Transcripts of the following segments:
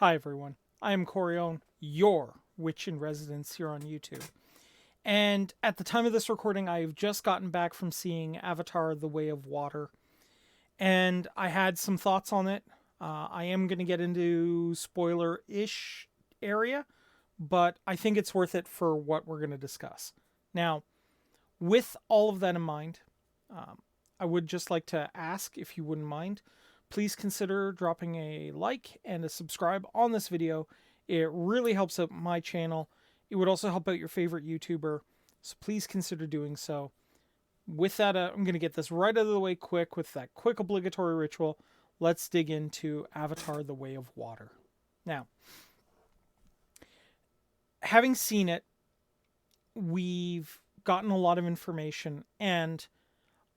Hi everyone, I am Corione, your witch in residence here on YouTube. And at the time of this recording, I've just gotten back from seeing Avatar The Way of Water. And I had some thoughts on it. I am going to get into spoiler ish area, but I think it's worth it for what we're going to discuss. Now, with all of that in mind, um, I would just like to ask if you wouldn't mind, please consider dropping a like and a subscribe on this video. It really helps out my channel. It would also help out your favorite YouTuber, so please consider doing so. With that, I'm going to get this right out of the way quick with that quick obligatory ritual. Let's dig into Avatar The Way of Water. Now, having seen it, we've gotten a lot of information, and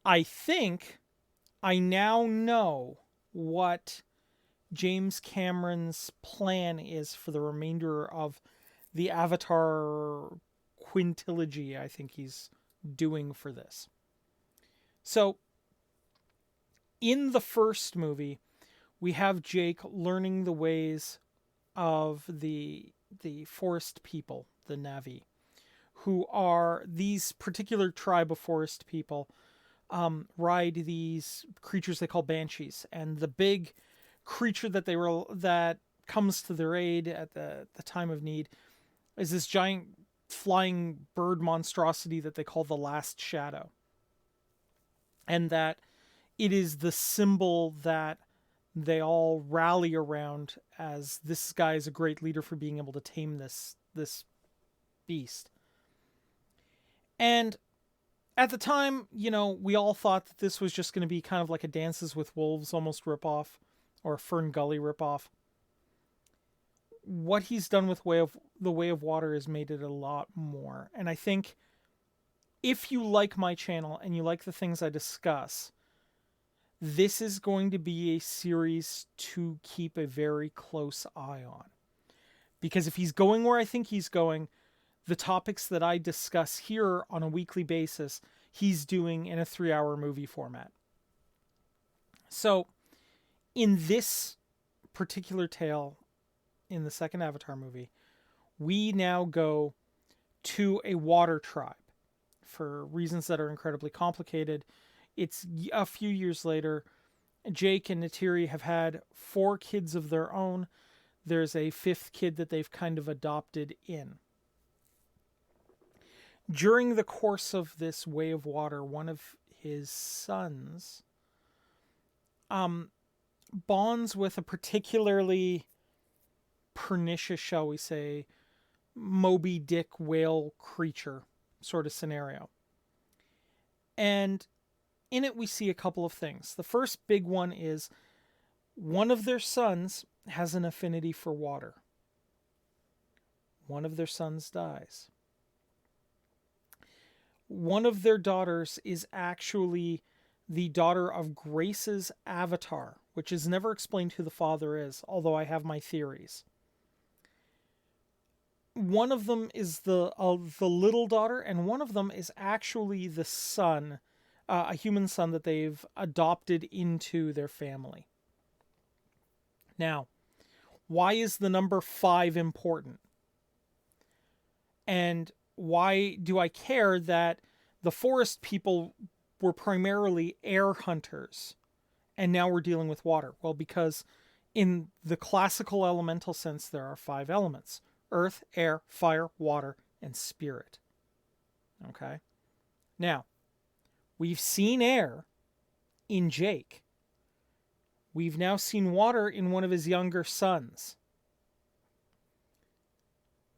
I think I now know what James Cameron's plan is for the remainder of the Avatar quintilogy I think he's doing for this. So, in the first movie, we have Jake learning the ways of the forest people, the Na'vi, who are these particular tribe of forest people. Ride these creatures they call banshees, and the big creature that comes to their aid at the time of need is this giant flying bird monstrosity that they call the Last Shadow, and that it is the symbol that they all rally around, as this guy is a great leader for being able to tame this beast. And at the time, we all thought that this was just going to be kind of like a Dances with Wolves almost ripoff, or a Fern Gully ripoff. What he's done with The Way of Water has made it a lot more. And I think if you like my channel and you like the things I discuss, this is going to be a series to keep a very close eye on. Because if he's going where I think he's going, the topics that I discuss here on a weekly basis, he's doing in a 3-hour movie format. So, in this particular tale, in the second Avatar movie, we now go to a water tribe for reasons that are incredibly complicated. It's a few years later. Jake and Neytiri have had 4 kids of their own. There's a 5th kid that they've kind of adopted in. During the course of this Way of Water, one of his sons bonds with a particularly pernicious, shall we say, Moby Dick whale creature sort of scenario. And in it we see a couple of things. The first big one is one of their sons has an affinity for water. One of their sons dies. One of their daughters is actually the daughter of Grace's avatar, which is never explained who the father is, although I have my theories. One of them is the little daughter, and one of them is actually the son, a human son that they've adopted into their family. Now, why is the number 5 important? And why do I care that the forest people were primarily air hunters and now we're dealing with water? Well, because in the classical elemental sense, there are 5 elements: earth, air, fire, water, and spirit. Okay? Now, we've seen air in Jake. We've now seen water in one of his younger sons.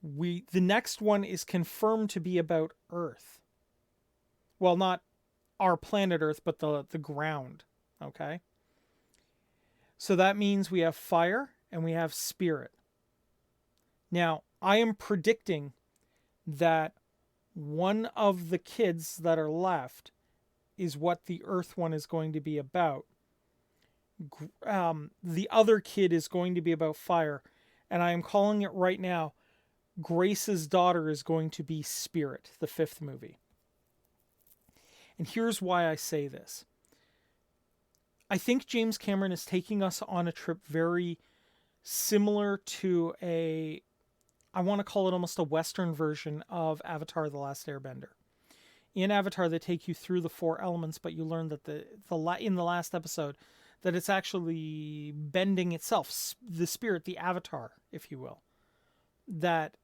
The next one is confirmed to be about Earth. Well, not our planet Earth, but the ground. Okay? So that means we have fire and we have spirit. Now, I am predicting that one of the kids that are left is what the Earth one is going to be about. The other kid is going to be about fire, and I am calling it right now. Grace's daughter is going to be Spirit, the 5th movie. And here's why I say this. I think James Cameron is taking us on a trip very similar to I want to call it almost a Western version of Avatar: The Last Airbender. In Avatar, they take you through the four elements, but you learn that in the last episode that it's actually bending itself, the spirit, the Avatar, if you will, that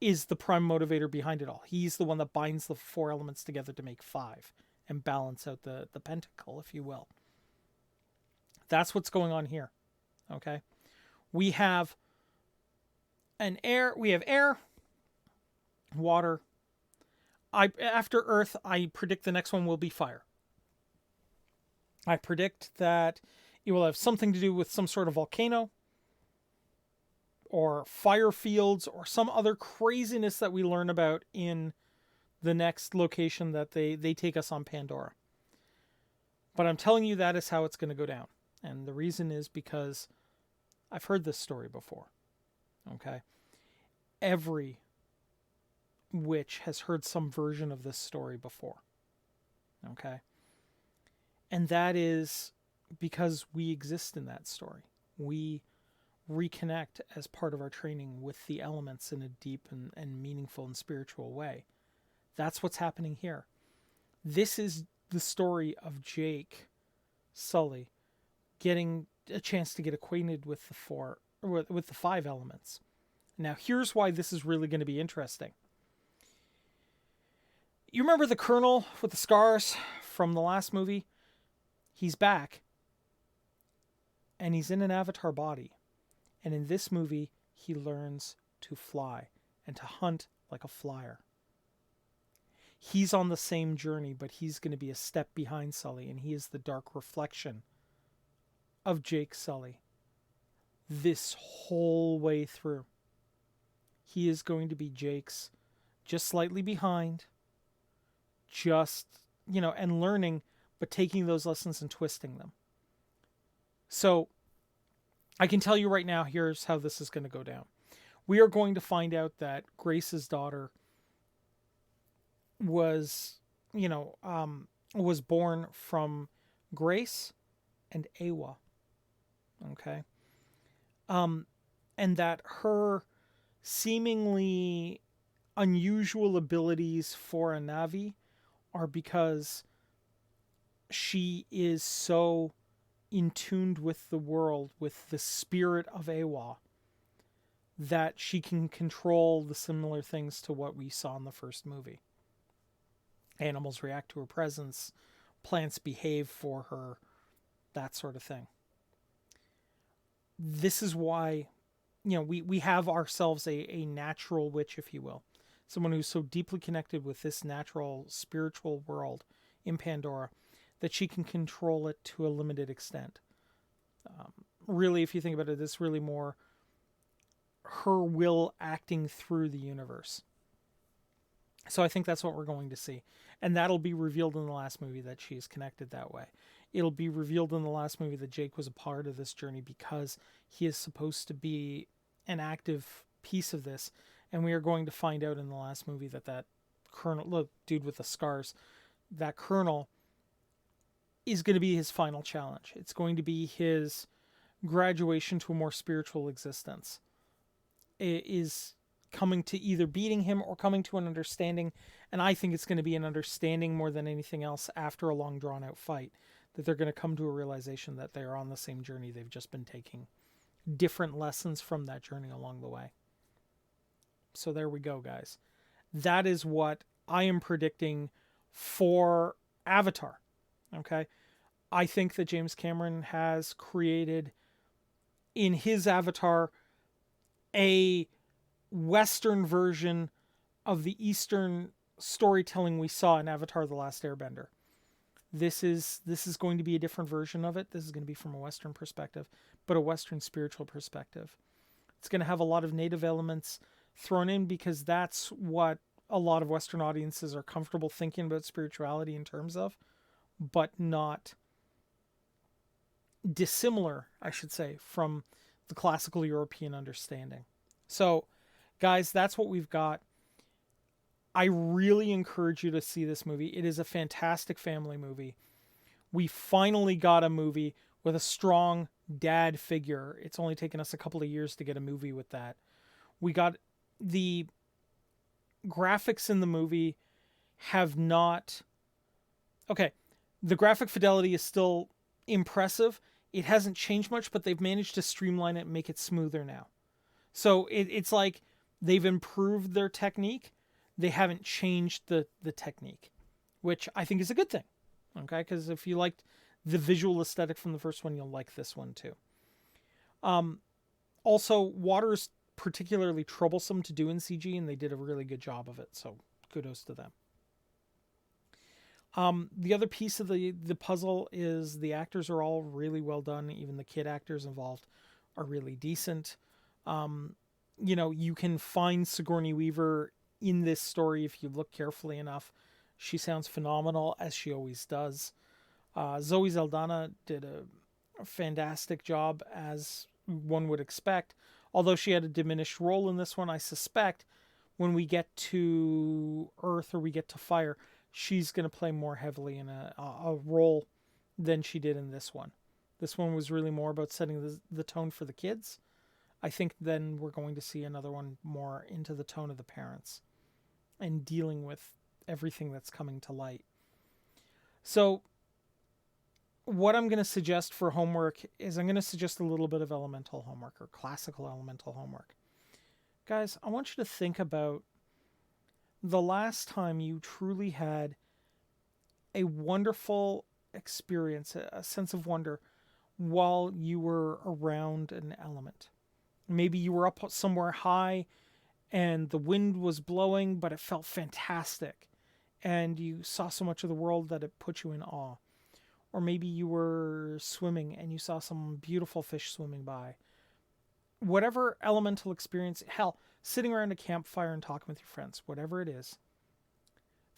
is the prime motivator behind it all. He's the one that binds the four elements together to make five and balance out the pentacle, if you will. That's what's going on here. Okay, we have air, water. After Earth, I predict the next one will be fire. I predict that it will have something to do with some sort of volcano or fire fields or some other craziness that we learn about in the next location that they take us on Pandora. But I'm telling you that is how it's going to go down. And the reason is because I've heard this story before. Okay? Every witch has heard some version of this story before. Okay? And that is because we exist in that story. We reconnect as part of our training with the elements in a deep and meaningful and spiritual way. That's what's happening here. This is the story of Jake Sully getting a chance to get acquainted with the five elements. Now, here's why this is really going to be interesting. You remember the Colonel with the scars from the last movie? He's back. And he's in an avatar body. And in this movie, he learns to fly and to hunt like a flyer. He's on the same journey, but he's going to be a step behind Sully, and he is the dark reflection of Jake Sully this whole way through. He is going to be Jake's just slightly behind, and learning, but taking those lessons and twisting them. So I can tell you right now, here's how this is going to go down. We are going to find out that Grace's daughter was born from Grace and Eywa. Okay. And that her seemingly unusual abilities for a Na'vi are because she is so in tune with the world, with the spirit of Eywa, that she can control the similar things to what we saw in the first movie. Animals react to her presence, plants behave for her, that sort of thing. This is why, we have ourselves a natural witch, if you will. Someone who's so deeply connected with this natural spiritual world in Pandora that she can control it to a limited extent. Really, if you think about it, it's really more her will acting through the universe. So I think that's what we're going to see. And that'll be revealed in the last movie, that she is connected that way. It'll be revealed in the last movie that Jake was a part of this journey because he is supposed to be an active piece of this. And we are going to find out in the last movie that Colonel, look, dude with the scars, that Colonel is going to be his final challenge. It's going to be his graduation to a more spiritual existence. It is coming to either beating him or coming to an understanding, and I think it's going to be an understanding more than anything else after a long drawn out fight, that they're going to come to a realization that they are on the same journey. They've just been taking different lessons from that journey along the way. So there we go, guys. That is what I am predicting for Avatar. Okay? I think that James Cameron has created in his Avatar a Western version of the Eastern storytelling we saw in Avatar: The Last Airbender. This is going to be a different version of it. This is going to be from a Western perspective, but a Western spiritual perspective. It's going to have a lot of native elements thrown in because that's what a lot of Western audiences are comfortable thinking about spirituality in terms of, but not dissimilar, I should say, from the classical European understanding. So, guys, that's what we've got. I really encourage you to see this movie. It is a fantastic family movie. We finally got a movie with a strong dad figure. It's only taken us a couple of years to get a movie with that. We got the graphics in the movie have not. Okay, the graphic fidelity is still impressive. It hasn't changed much, but they've managed to streamline it and make it smoother now. So it's like they've improved their technique. They haven't changed the technique, which I think is a good thing. Okay, because if you liked the visual aesthetic from the first one, you'll like this one too. Also, water is particularly troublesome to do in CG, and they did a really good job of it. So kudos to them. The other piece of the puzzle is the actors are all really well done. Even the kid actors involved are really decent. You can find Sigourney Weaver in this story if you look carefully enough. She sounds phenomenal, as she always does. Zoe Saldana did a fantastic job, as one would expect. Although she had a diminished role in this one, I suspect when we get to Earth or we get to Fire, she's going to play more heavily in a role than she did in this one. This one was really more about setting the tone for the kids. I think then we're going to see another one more into the tone of the parents and dealing with everything that's coming to light. So what I'm going to suggest for homework is I'm going to suggest a little bit of elemental homework or classical elemental homework. Guys, I want you to think about the last time you truly had a wonderful experience, a sense of wonder while you were around an element. Maybe you were up somewhere high and the wind was blowing, but it felt fantastic. And you saw so much of the world that it put you in awe. Or maybe you were swimming and you saw some beautiful fish swimming by. Whatever elemental experience, hell, sitting around a campfire and talking with your friends, whatever it is,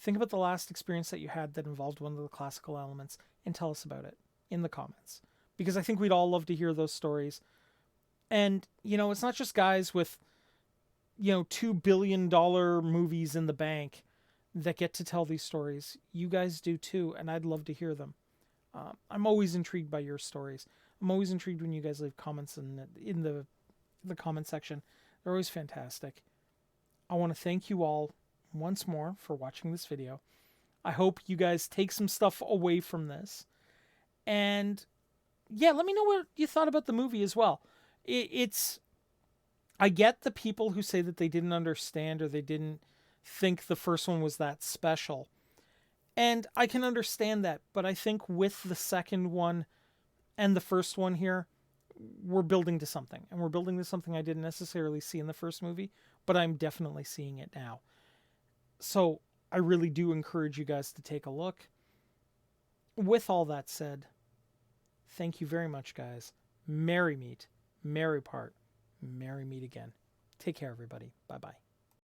think about the last experience that you had that involved one of the classical elements and tell us about it in the comments. Because I think we'd all love to hear those stories. And, it's not just guys with, $2 billion movies in the bank that get to tell these stories. You guys do too, and I'd love to hear them. I'm always intrigued by your stories. I'm always intrigued when you guys leave comments in the comment section. They're always fantastic. I want to thank you all once more for watching this video. I hope you guys take some stuff away from this. And yeah, let me know what you thought about the movie as well. I get the people who say that they didn't understand or they didn't think the first one was that special. And I can understand that, but I think with the second one and the first one here, we're building to something. And we're building to something I didn't necessarily see in the first movie, but I'm definitely seeing it now. So I really do encourage you guys to take a look. With all that said, thank you very much, guys. Merry meet, merry part, merry meet again. Take care, everybody. Bye-bye.